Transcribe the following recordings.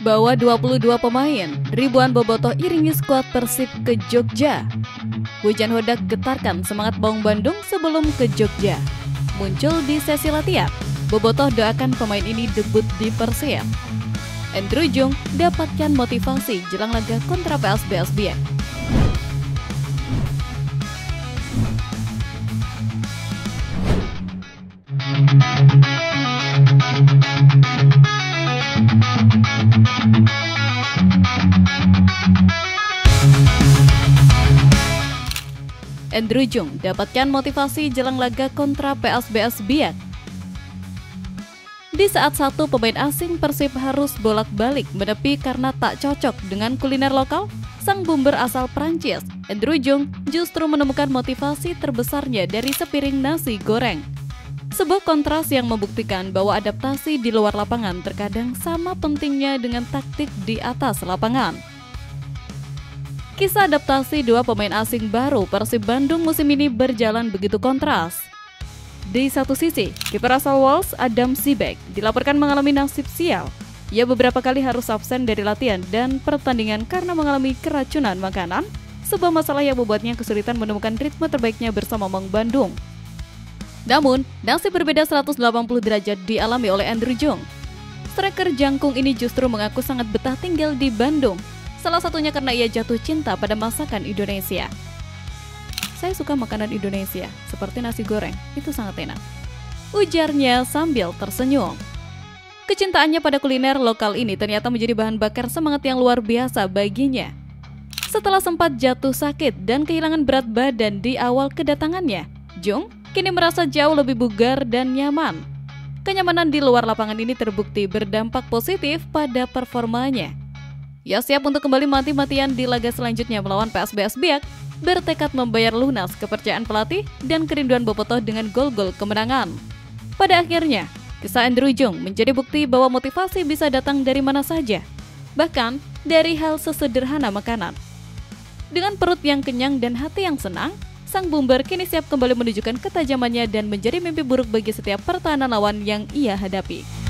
Bawa 22 pemain, ribuan bobotoh iringi skuad Persib ke Jogja. Hujan hodak getarkan semangat Maung Bandung sebelum ke Jogja. Muncul di sesi latihan, bobotoh doakan pemain ini debut di Persib. Andrew Jung dapatkan motivasi jelang laga kontra PSBS Biak. Andrew Jung dapatkan motivasi jelang laga kontra PSBS Biak. Di saat satu pemain asing Persib harus bolak-balik menepi karena tak cocok dengan kuliner lokal, sang bumber asal Prancis, Andrew Jung, justru menemukan motivasi terbesarnya dari sepiring nasi goreng. Sebuah kontras yang membuktikan bahwa adaptasi di luar lapangan terkadang sama pentingnya dengan taktik di atas lapangan. Kisah adaptasi dua pemain asing baru Persib Bandung musim ini berjalan begitu kontras. Di satu sisi, kiper asal Wales Adam Zibek dilaporkan mengalami nasib sial. Ia beberapa kali harus absen dari latihan dan pertandingan karena mengalami keracunan makanan, sebuah masalah yang membuatnya kesulitan menemukan ritme terbaiknya bersama Maung Bandung. Namun, nasib berbeda 180 derajat dialami oleh Andrew Jung. Striker jangkung ini justru mengaku sangat betah tinggal di Bandung, salah satunya karena ia jatuh cinta pada masakan Indonesia. Saya suka makanan Indonesia, seperti nasi goreng, itu sangat enak, ujarnya sambil tersenyum. Kecintaannya pada kuliner lokal ini ternyata menjadi bahan bakar semangat yang luar biasa baginya. Setelah sempat jatuh sakit dan kehilangan berat badan di awal kedatangannya, Jung kini merasa jauh lebih bugar dan nyaman. Kenyamanan di luar lapangan ini terbukti berdampak positif pada performanya. Ia siap untuk kembali mati-matian di laga selanjutnya melawan PSBS Biak, bertekad membayar lunas kepercayaan pelatih dan kerinduan bobotoh dengan gol-gol kemenangan. Pada akhirnya, kisah Andrew Jung menjadi bukti bahwa motivasi bisa datang dari mana saja, bahkan dari hal sesederhana makanan. Dengan perut yang kenyang dan hati yang senang, sang bumber kini siap kembali menunjukkan ketajamannya dan menjadi mimpi buruk bagi setiap pertahanan lawan yang ia hadapi.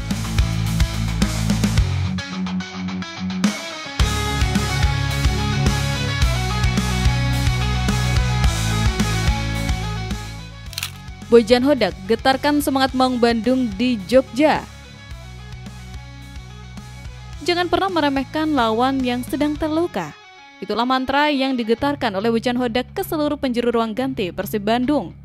Hujan hodak getarkan semangat Maung Bandung di Jogja. Jangan pernah meremehkan lawan yang sedang terluka. Itulah mantra yang digetarkan oleh hujan hodak ke seluruh penjuru ruang ganti Persib Bandung.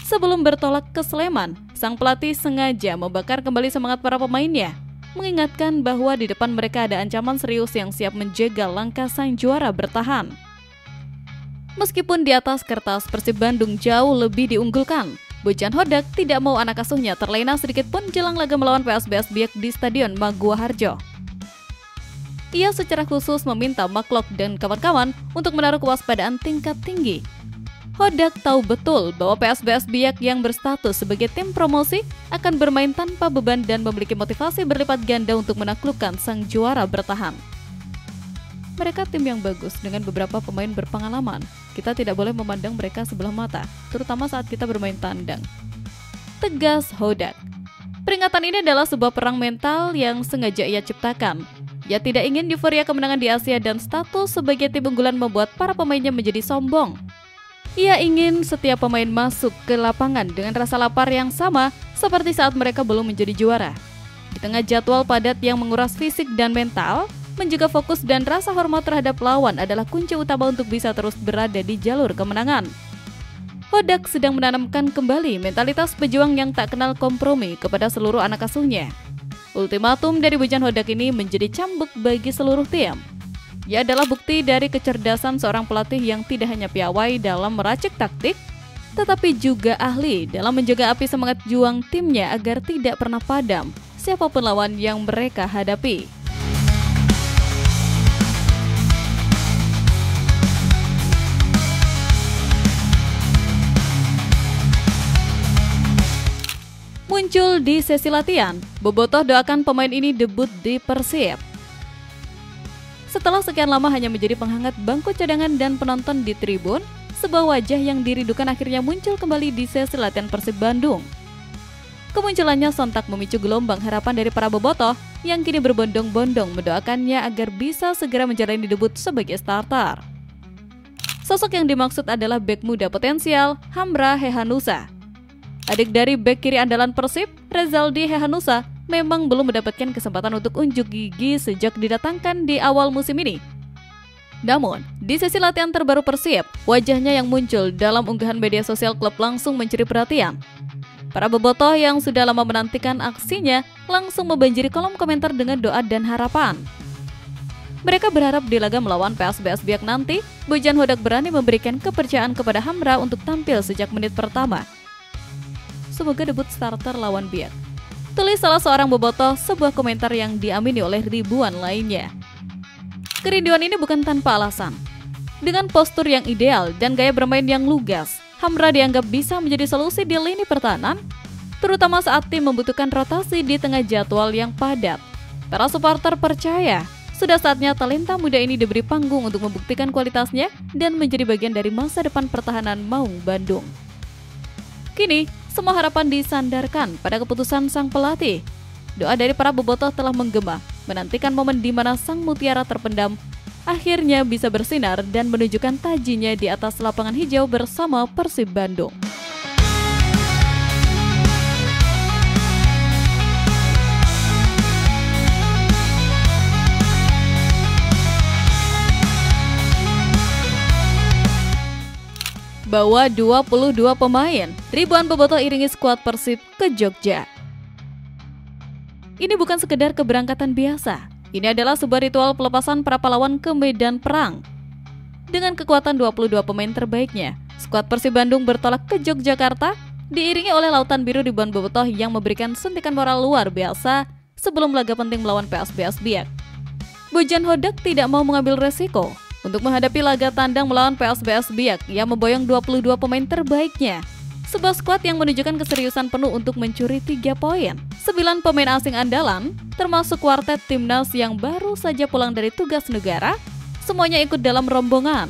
Sebelum bertolak ke Sleman, sang pelatih sengaja membakar kembali semangat para pemainnya, mengingatkan bahwa di depan mereka ada ancaman serius yang siap menjegal langkah sang juara bertahan. Meskipun di atas kertas Persib Bandung jauh lebih diunggulkan, Hujan hodak tidak mau anak asuhnya terlena sedikit pun jelang laga melawan PSBS Biak di Stadion Maguwa Harjo. Ia secara khusus meminta Maklok dan kawan-kawan untuk menaruh kewaspadaan tingkat tinggi. Hodak tahu betul bahwa PSBS Biak yang berstatus sebagai tim promosi akan bermain tanpa beban dan memiliki motivasi berlipat ganda untuk menaklukkan sang juara bertahan. Mereka tim yang bagus dengan beberapa pemain berpengalaman. Kita tidak boleh memandang mereka sebelah mata, terutama saat kita bermain tandang, tegas Hodak. Peringatan ini adalah sebuah perang mental yang sengaja ia ciptakan. Ia tidak ingin euforia kemenangan di Asia dan status sebagai tim unggulan membuat para pemainnya menjadi sombong. Ia ingin setiap pemain masuk ke lapangan dengan rasa lapar yang sama seperti saat mereka belum menjadi juara. Di tengah jadwal padat yang menguras fisik dan mental, menjaga fokus dan rasa hormat terhadap lawan adalah kunci utama untuk bisa terus berada di jalur kemenangan. Hodak sedang menanamkan kembali mentalitas pejuang yang tak kenal kompromi kepada seluruh anak asuhnya. Ultimatum dari Hujan Hodak ini menjadi cambuk bagi seluruh tim. Ia adalah bukti dari kecerdasan seorang pelatih yang tidak hanya piawai dalam meracik taktik, tetapi juga ahli dalam menjaga api semangat juang timnya agar tidak pernah padam, siapapun lawan yang mereka hadapi. Muncul di sesi latihan, bobotoh doakan pemain ini debut di Persib. Setelah sekian lama hanya menjadi penghangat bangku cadangan dan penonton di tribun, sebuah wajah yang dirindukan akhirnya muncul kembali di sesi latihan Persib Bandung. Kemunculannya sontak memicu gelombang harapan dari para bobotoh yang kini berbondong-bondong mendoakannya agar bisa segera menjalani debut sebagai starter. Sosok yang dimaksud adalah bek muda potensial Hamra Hehanussa. Adik dari bek kiri andalan Persib, Rezaldi Hehanussa, memang belum mendapatkan kesempatan untuk unjuk gigi sejak didatangkan di awal musim ini. Namun, di sesi latihan terbaru Persib, wajahnya yang muncul dalam unggahan media sosial klub langsung mencuri perhatian. Para bobotoh yang sudah lama menantikan aksinya langsung membanjiri kolom komentar dengan doa dan harapan. Mereka berharap di laga melawan PSBS Biak nanti, Bojan Hodak berani memberikan kepercayaan kepada Hamra untuk tampil sejak menit pertama. Semoga debut starter lawan Biak, tulis salah seorang bobotoh sebuah komentar yang diamini oleh ribuan lainnya. Kerinduan ini bukan tanpa alasan. Dengan postur yang ideal dan gaya bermain yang lugas, Hamra dianggap bisa menjadi solusi di lini pertahanan, terutama saat tim membutuhkan rotasi di tengah jadwal yang padat. Para supporter percaya, sudah saatnya talenta muda ini diberi panggung untuk membuktikan kualitasnya dan menjadi bagian dari masa depan pertahanan Maung Bandung. Kini, semua harapan disandarkan pada keputusan sang pelatih. Doa dari para bobotoh telah menggema, menantikan momen di mana sang mutiara terpendam akhirnya bisa bersinar dan menunjukkan tajinya di atas lapangan hijau bersama Persib Bandung. Bawa 22 pemain, ribuan bobotoh iringi skuad Persib ke Jogja. Ini bukan sekedar keberangkatan biasa. Ini adalah sebuah ritual pelepasan para pahlawan ke medan perang. Dengan kekuatan 22 pemain terbaiknya, skuad Persib Bandung bertolak ke Yogyakarta, diiringi oleh lautan biru ribuan bobotoh yang memberikan suntikan moral luar biasa sebelum laga penting melawan PSBS Biak. Bojan Hodak tidak mau mengambil resiko untuk menghadapi laga tandang melawan PSBS Biak yang memboyong 22 pemain terbaiknya. Sebuah skuad yang menunjukkan keseriusan penuh untuk mencuri 3 poin. 9 pemain asing andalan, termasuk kuartet timnas yang baru saja pulang dari tugas negara, semuanya ikut dalam rombongan.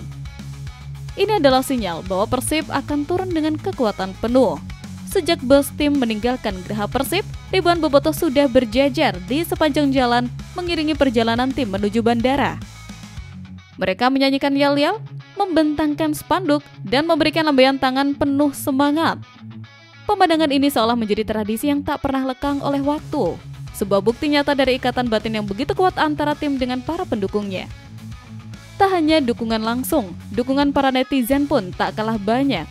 Ini adalah sinyal bahwa Persib akan turun dengan kekuatan penuh. Sejak bus tim meninggalkan Geraha Persib, ribuan bobotoh sudah berjajar di sepanjang jalan mengiringi perjalanan tim menuju bandara. Mereka menyanyikan yel-yel, membentangkan spanduk, dan memberikan lambaian tangan penuh semangat. Pemandangan ini seolah menjadi tradisi yang tak pernah lekang oleh waktu. Sebuah bukti nyata dari ikatan batin yang begitu kuat antara tim dengan para pendukungnya. Tak hanya dukungan langsung, dukungan para netizen pun tak kalah banyak.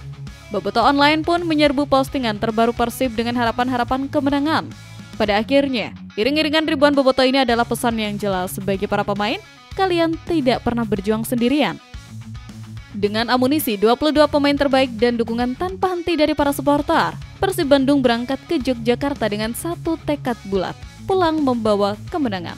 Bobotoh online pun menyerbu postingan terbaru Persib dengan harapan-harapan kemenangan. Pada akhirnya, iring-iringan ribuan bobotoh ini adalah pesan yang jelas bagi para pemain, kalian tidak pernah berjuang sendirian. Dengan amunisi 22 pemain terbaik dan dukungan tanpa henti dari para supporter, Persib Bandung berangkat ke Yogyakarta dengan satu tekad bulat, pulang membawa kemenangan.